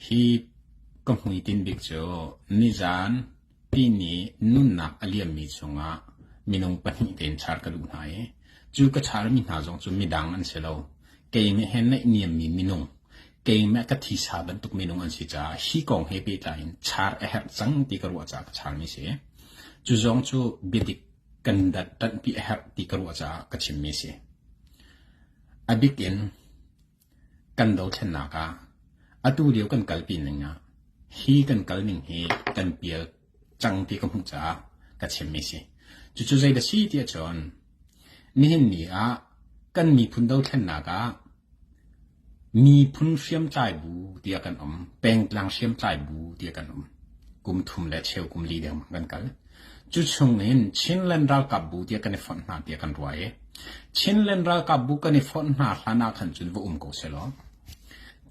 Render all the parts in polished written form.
ฮีก็มุยตินบิกโจนิจานปีนี้นุ่นนักอเลียมมีชงะมีนงปนิเต็นชาร์กระดูกไหนจูก็ชาร์มีนาจงจูมีดังอันเชลล์เกย์ไม่เห็นในเนียมมีนงเกย์แม่ก็ทีสาบันตุกมีนงอันสิจ้าฮีกองเฮปีไลน์ชาร์เอฮร์จังตีกรัวจากชาร์มีเสจูจงจูบิดิกันดัดตันปีเอฮร์ตีกรัวจากกชิมมีเสอบิกินกันโดเทนนากาอตูเดียวกันกัลปีนึงนะฮีกันกัลนึงเฮกันเปียจังที่กำมุจากัเชมิสิจู่ๆใจเดชีที่จอนนี่เห็นนี่อ่ะกันมีพุนดาวเทนนากามีพุนเชื่อมใจบูเดียกันเป็นกลางเชื่อมใจบูเดียกันกุมทุมและเชลกุมลีเดียงกันกัลจู่ๆเห็นชินเลนรัลกับบูเดียกันในฝันหน้าเดียกันรวยชินเลนรัลกับบูกันในฝันหน้าหน้าขันจุนวุ้มโกเซล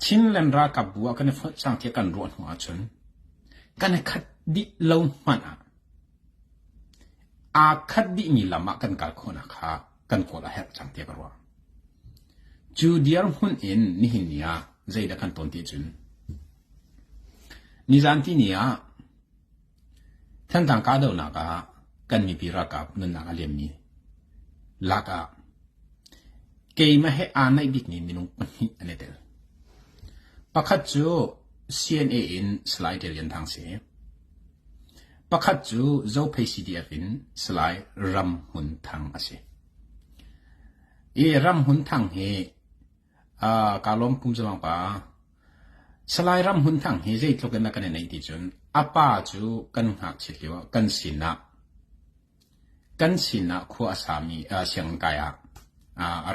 ชินเลนรักกับบัวกันฟังสังเกตกันรวนหัวชนกันขัดดิลงมันอาขัดดิมีลำกันกัลคนนะคะกันโคลาเฮตสังเกตกันว่าจูเดียร์หุ่นอินนี่หินเนียใจเด็กกันต้นที่จุนนิจันที่เนียท่านต่างกาดาวนักกันมีปีรักกับนุนนักเลี้ยงมีลักเกย์มาให้อ่านในบิกนี้มีนุ่งปนิอันนี้เดียวปะคัดจู CNA อินสไลด์เดียนทางเสียปะคัดจูเจ้าเพย์ CDF อินสไลด์รำหุ่นทางอาเสียรำหุ่นทางเฮกาลมพุ่มจวังปะสไลด์รำหุ่นทางเฮจะอีกตัวกันนักกันในที่จนอาป้าจูกันหักเฉลียวกันสินะขัวสามีเสียงกาย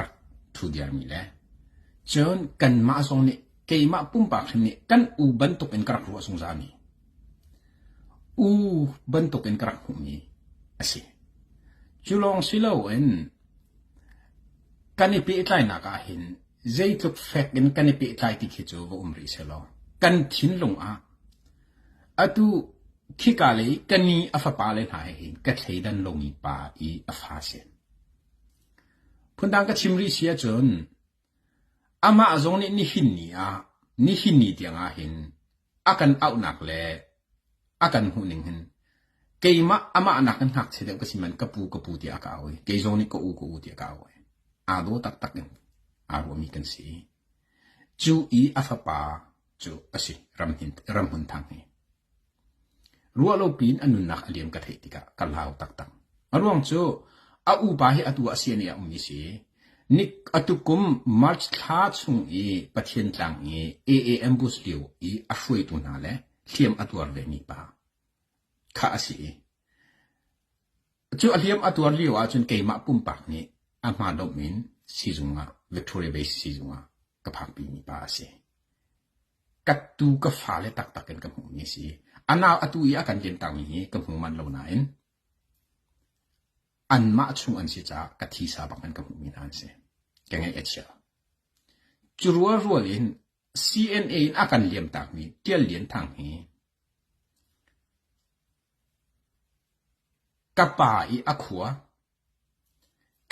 รักทุเดียร์มีเลยจนกันมาส่งนี่เกี่ยมาปุ่มปากนี่กันบันตุกเป็นกระหัวสงสารนี่บันตุกเป็นกระหัวนี่สิจุลองสิเลวเอ็นกันนี่ปีไลนักเห็นใจทุกเฟกเอ็นกันนี่ปีไลที่คิดจูว่าริเซลกันทิ้งลงตูขี้กาเลยกันนี่อฟปาเลนหายเห็นกัดเลยดันลงอีป่าอฟาเซนพุ่นดังก็ชิมริเสียจนอามาจงนี่หินนี่เดียงเห็นอากันเอาหนักเลยอากันหูหนึ่งเห็นเกี่ยมาอามาหนักกันหักเสียเดียวก็สิมันกระปูเดียกเอาเกี่ยจงนี่ก็อูเดียกเอาดูตักกันรู้มีกันสิจูอาฟปาจูสิรำหุ่นทางนี้รัวโลปีนอันนุนักเลี้ยงกระเทติกะกันลาวตักรวงจูอูบาฮิตัวเสียเนี่ยมีสินิกอตุกุมมาร์ชท้าซุงปัจเจนจังAAM บุสเลียวช่วยตัวนั่นแหละเทียมอตัวเรนิปาข้าสิจู่เทียมอตัวเลียวจนเกี่ยมาปุ่มปากนี่อามาดมินซีซุงวิกตอเรียเบสซีซุงกับพักปีนิปาสิกัดตูกับฟ้าเลตักกันกับหูนี่สิอันน่าอตุยากันเย็นตังนี้กับหูมันเหล่านั้นอันมาชุงอันสิจ้ากัทีสาบังกันกับหูมินานเสแกงไอเชียจุรัวลิน CNA อากันเลี้ยมตากนี้เตี้ยเลี้ยนทางนี้กับป่าอักขัว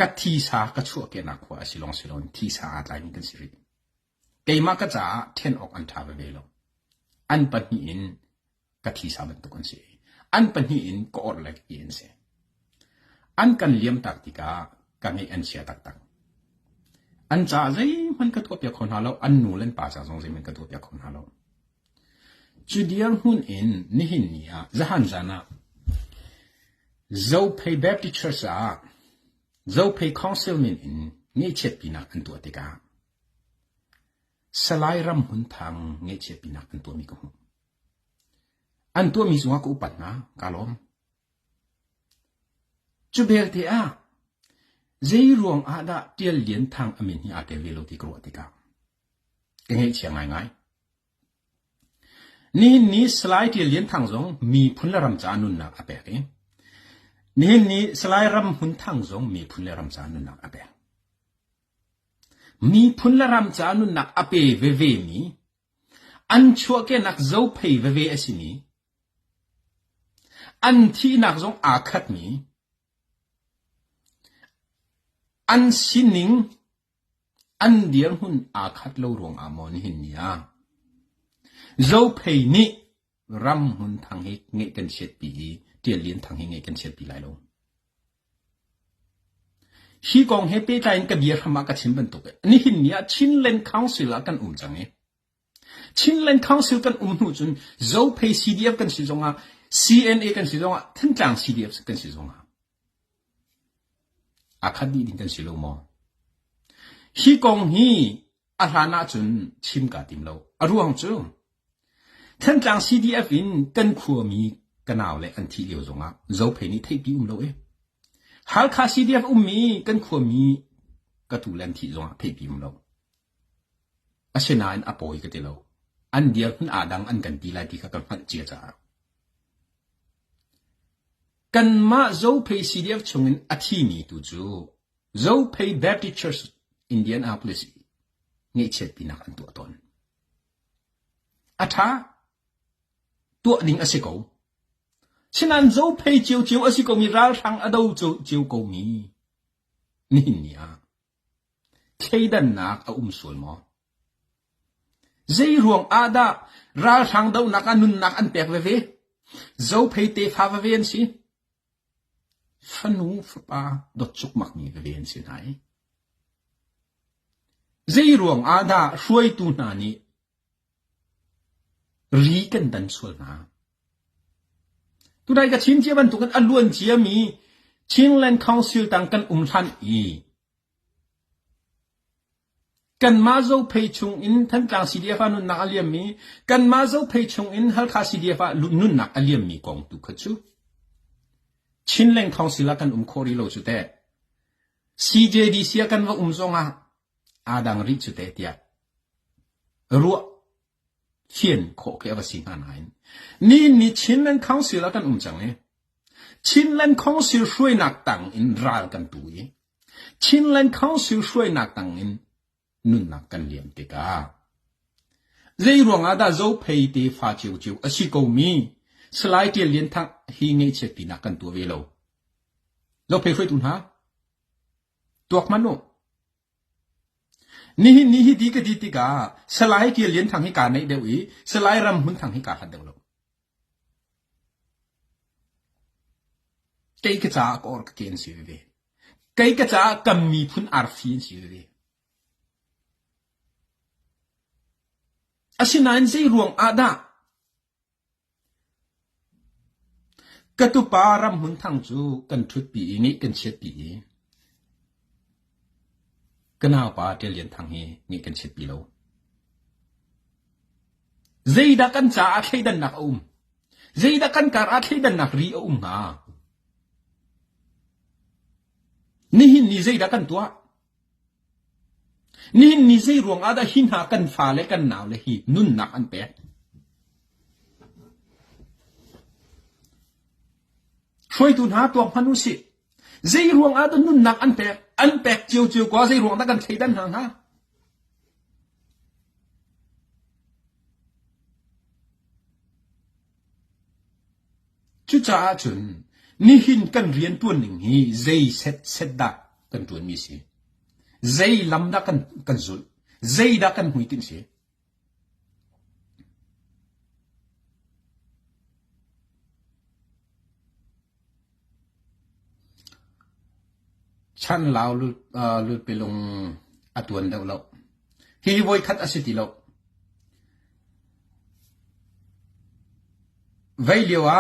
กัทีสากระชัวเกนักขัวสิลองทีสาอะไรนี่กันสิริเกยมากระจ้าเทนออกอันทาเวลอันปนีอินกัทีสาบันตุกันสิอันปนีอินก็อดเล็กอินเสอันกันเลี้ยมตากติกากันในอันเชียตักอันจ่าใจมันกระทบอยากคนหาเราอันนูเล่นป่าจ่าทรงใจมันกระทบอยากคนหาเราจุดเดียร์หุ่นอินนี่หินนี่จะหันจานะเจ้าเพย์แบบที่เชื่อซาเจ้าเพย์คอนเซิลมินอินนี่เช็ดปีนักอันตัวติกาสลายรำหุ่นทางนี่เช็ดปีนักอันตัวมีกงอันตัวมีสุวรรณกุปัตนะกาลมจุเบลเตียใจรวงอาดาเตียเลียนทางอเมนิอาเตวิโลติกรัวติกาเก่งเชียงไงนี่สไลด์เตียเลียนทางจงมีพุนละรำจานุนนักอเปกนี่สไลด์รำหุ่นทางจงมีพุนละรำจานุนนักอเปกมีพุนละรำจานุนนักอเปเวมีอันชัวเกนักเจ้าเพย์เวสินีอันที่นักจงอาคัดมีอันสินิงอันเดียร์หุ่นอาคัดโลรวงอามอนหินเนีย dấu phê ni ram hun thang he ngay kan chet pi tia lien thang he ngay kan chet pi lai lo hi kong he pe tain ka biar hama ka chin ban to ke ni hin nia Chinland Council a kan chang e Chinland Council kan nu chun dấu phê CDF kan si zonga CNA kan si zonga than tang CDF kan si zonga akhadi din kan si lo mo hi kong hi ahlana chun chim ka tim lo aruang chu than tang CDF in kan khu mi kanaw le an thi leo zonga dấu phê ni thei pi lo e hal kha CDF mi kan khu mi ka tu len thi zonga thei pi lo asena in apoi ka te lo an dia hun adang an kan ti lai ti ka kan phan chia cha kan ma zo phei CDF chungin athi mi tu chu zo phei Baptist Church Indianapolis nge chet pinak an tu ton atha tu ning asiko sinan zo phei chiu chiu asiko mi ral thang ado chu chiu ko mi ni nia kheidan nak a sul mo zai ruang ada ral thang do nak anun nak an pek ve ve zo phei te pha ve ven si fanu fa dot chuk mak mi ve ven si nai zai ruang ada shuai tu na ni ri kan dan sul na tu dai ka chin che ban tu kan alun chia mi Chinland Council tang kan than i kan ma zo phei chung in than tang CDF nun nak aliam mi kan ma zo phei chung in hal kha CDF nun nak aliam mi kong tu khachu Chinland Council kan khori lo chu te CJDC kan wa zonga adang ri chu te tia ruwa phiền khổ cái và sinh hàn hải ni Chinland Council kan chang ne Chinland Council shuai nak tang in ral kan tui Chinland Council shuai nak tang in nun nak kan liam te ka zai ruang ada zo phei te fa chiu chiu asi ko mi slide te lien thang hi nge che pi nak kan tu ve lo zo phei khoi tun ha tuak manu ni hi di ka di ti ka slide te lien thang hi ka nei de wi slide ram hun thang hi ka ha de lo kai ka cha ko or ka ken si ve kai ka cha kam mi phun ar fin si ve asinan zai ruang ada katu param hun thang chu kan thut pi ni kan chet pi kana pa te lien thang hi ni kan chet pi lo zai da kan cha a khei dan nak zai da kan kar a khei dan nak ri ha ni zai da kan tua ni zai ruang ada hin ha kan fa le kan naw le hi nun nak an pe shoi tun ha tuang phanu si zai ruang ada nun nak an pe chiu chiu kwa zai ruang da kan thei dan hang ha chu cha chun ni hin kan rian tuan ning hi zai set da kan tuan mi si zai lam da kan zul zai da kan hui tin si chan lao lu pelong atuan da lo hi voi khat asiti lo vai liwa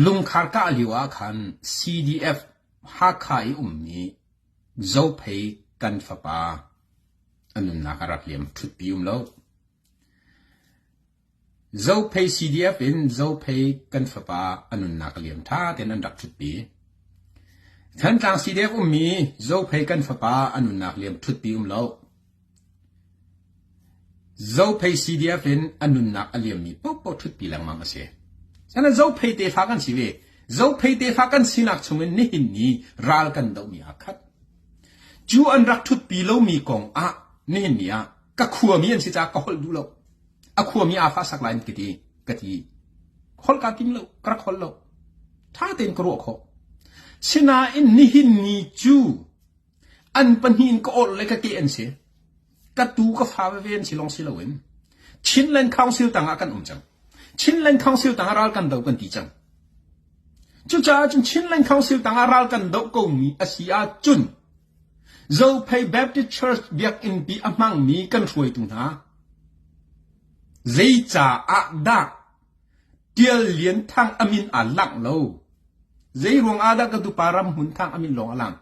lung khar ka liwa khan CDF ha khai mi zo phei kan fa pa anun na karak liam thut pi lo zo phei CDF in zo phei kan fa pa anun na ka liam tha ten an dak thut pi than tang CDF mi zo phei kan fa pa anun na liam thut pi lo zo phei CDF in anun na aliam mi po thut pi lang ma se sana zo phei te fa kan si ve zo phei te fa kan sinak chungin ni hin ni ral kan do mi akhat chu an rak thut pi lo mi kong a ni hin nia ka khua mi an si cha ka hol du lo a khua mi a fa sak lain kati hol ka tim lo krak hol lo tha ten kro kho sina in ni hin ni chu an pan hin ko ol le ka ke an se กระตูก็ฟ้าเวียนสิลงสิลวินชินเลนคาวซิลต่างกันจังชินเลนคาวซิลต่างรัลกันเดากันตีจังจุจ้าจุนชินเลนคาวซิลต่างรัลกันเดาก็มีอาศัยจุนเราไปแบปติสต์เชิร์ชเบียกอินปีอมังมีกันช่วยตุนฮะเจจ่าอาดาเดียลเลียนทางอามินอัลลังโลเจรวงอาดากระดูปารำหุนทางอามินลงอัลลัง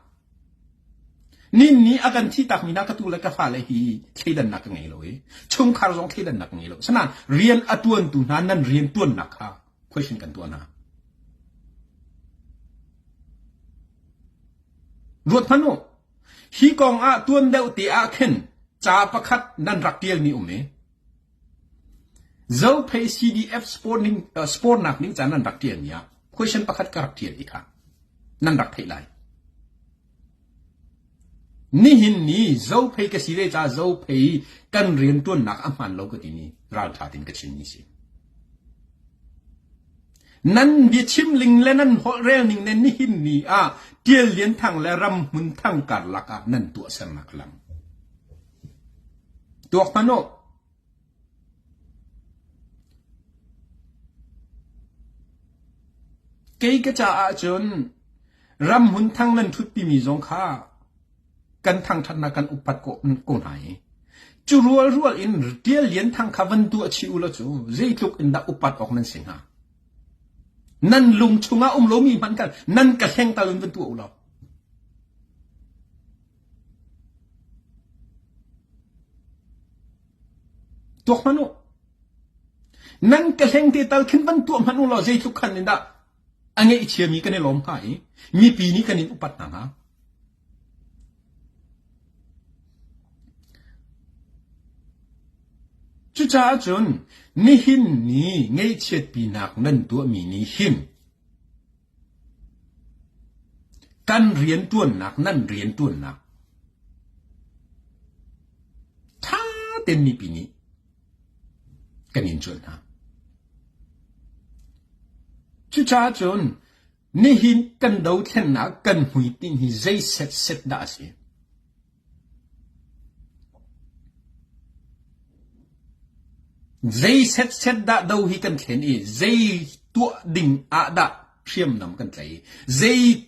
นี่อาการที่ตักมีนักตูและกฟ้าเลยฮีเคดันนักไงเลยชงคาร์จงเคดันนักไงเลยฉะนั้นเรียนอตัวตุนนั้นเรียนตัวนักฮะ question กันตัวนะรวดพนุฮีกองอาตัวเดียวตีอาเข็นจ่าประคัดนั่นรักเดียวนี่เจ้าเพย์ CDF sport นักนิ่งจานั่นรักเดียวเนี่ย question ประคัดก็รักเดียวอีกค่ะนั่นรักเพย์ไรนี่หินนี่เจ้าเพย์ก็สิเรจ้าเจ้าเพย์กันเรียนตัวนักอามันโลกตินี่เราท้าทินก็ชินนี่สินั่นเบียชิมลิงและนั่นหัวเรลนิงในนี่หินนี่เดียเลียนทางและรำหุนทางการลักนั่นตัวสมักลังตัวพนุเกย์ก็จะอาจนรำหุนทางนั้นทุบปีมีจงค่ากันทางทันนักันอุปัตโกนหายจูรัวอินเดียเลียนทางขวันตัวชิวละจูเจทุกอินดาอุปัตออกนั่นสิงหานั่นลุงชุงอาลมีมันกันนั่นกระแทงตะลุนเป็นตัวอุลาตัวมนุษย์นั่นกระแทงที่ตะลุนเป็นตัวมนุษย์เราเจทุกขันอินดาอันนี้เชื่อมีกันในลมหายมีปีนี้กันในอุปัตนังฮะจุจ้าจนนี่หินนี่ไงเช็ดปีนักนั่นตัวมีนี่หินกันเรียนตัวนักนั่นเรียนตัวนักถ้าเต็มมีปีนี้กันยินจนนะจุจ้าจนนี่หินกันดาวเทียนนักกันหุยตินหิใจเสร็จได้สิใจเสร็จได้ดาวฮิกันเขียนใจตัวดิ่งอาดาเชื่อมนำกันใจใจ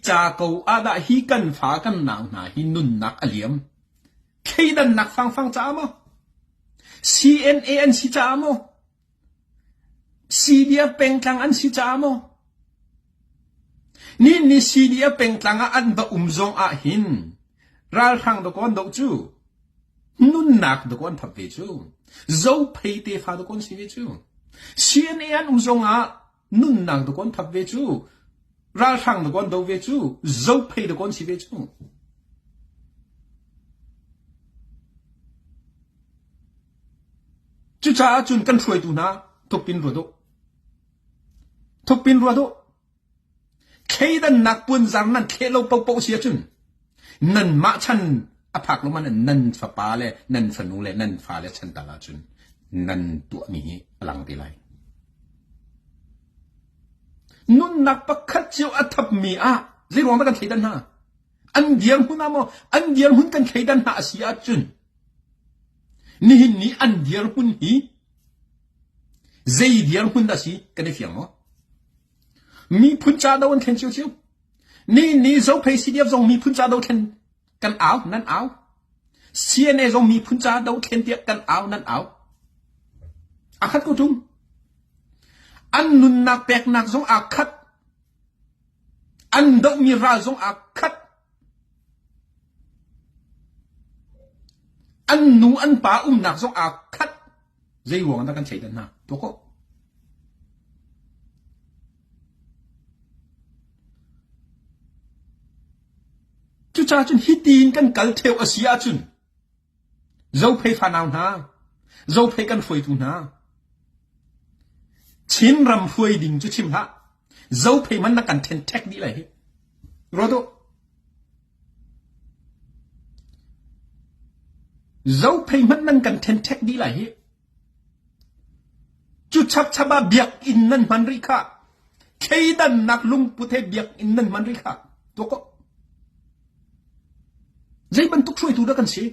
จากเอาอาดาฮิกันฟ้ากันนางนาฮินุนนักอเลียมใครดันนักฟังจ้ามอ CNAN สิจ้ามอ CDF เป็นกลางอันสิจ้ามอนี่ CDF เป็นกลางอันบะจงอาหินรัลทางตะกอนดอกจูนุนนักตะกอนทับเวจูเจ้าเพย์เตฟ้าตะกอนสิเวจู CNAN จงอานุนนักตะกอนทับเวจูรัลทางตะกอนดอกเวจูเจ้าเพย์ตะกอนสิเวจูจุจ้าจุนกันช่วยดูนะทุกปินรัวดูเคดันนักปุ่นจารนั้นเคโลปปเสียจุนนั่นมาฉันอภักลงมันนั่นฟ้าป่าเลยนั่นฝนูเลยนั่นฟ้าเลยฉันตาลาจุนนั่นตัวมีหลังตีไลนุ่นนักปักขัดเจียวอัฐบมีเรื่องมันกันเคดันฮะอันเดียร์หุ่นามอันเดียร์หุ่นกันเคดันฮะเสียจุนนี่อันเดียร์หุ่นฮีเจเดียร์หุ่นดาสิกันได้เฟียงมั้มีพุ่นจ่าดาวน์เข็นเชียวนี่เจ้าเพย์ซีเดียฟจงมีพุ่นจ่าดาวน์เข็นกันเอานั่นเอาเซียนเอจงมีพุ่นจ่าดาวน์เข็นเดียกันเอานั่นเอาอาคัดกูจุ่มอันนุนนักแปลกนักจงอาคัดอันดอกมีราจงอาคัดอันนูอันป่านักจงอาคัดใจหวงนักกันใช้ดันนะตัวก็จุจ้าจุนฮิตีนกันกัลเทวอาเซียจุนเจ้าเพย์ฟานาวนาเจ้าเพย์กันฟวยตุนาชินรำฟวยดิ่งจุชิมฮะเจ้าเพย์มันนักกันเทนเทคดีเลยรอดูเจ้าเพย์มันนักกันเทนเทคดีเลยจุชับเบียกอินนั่นมันริค่ะเคยดันนักลุงพุทธเบียกอินนั่นมันริค่ะตัวก็ใจบรรทุกช่วยตัวกันสิ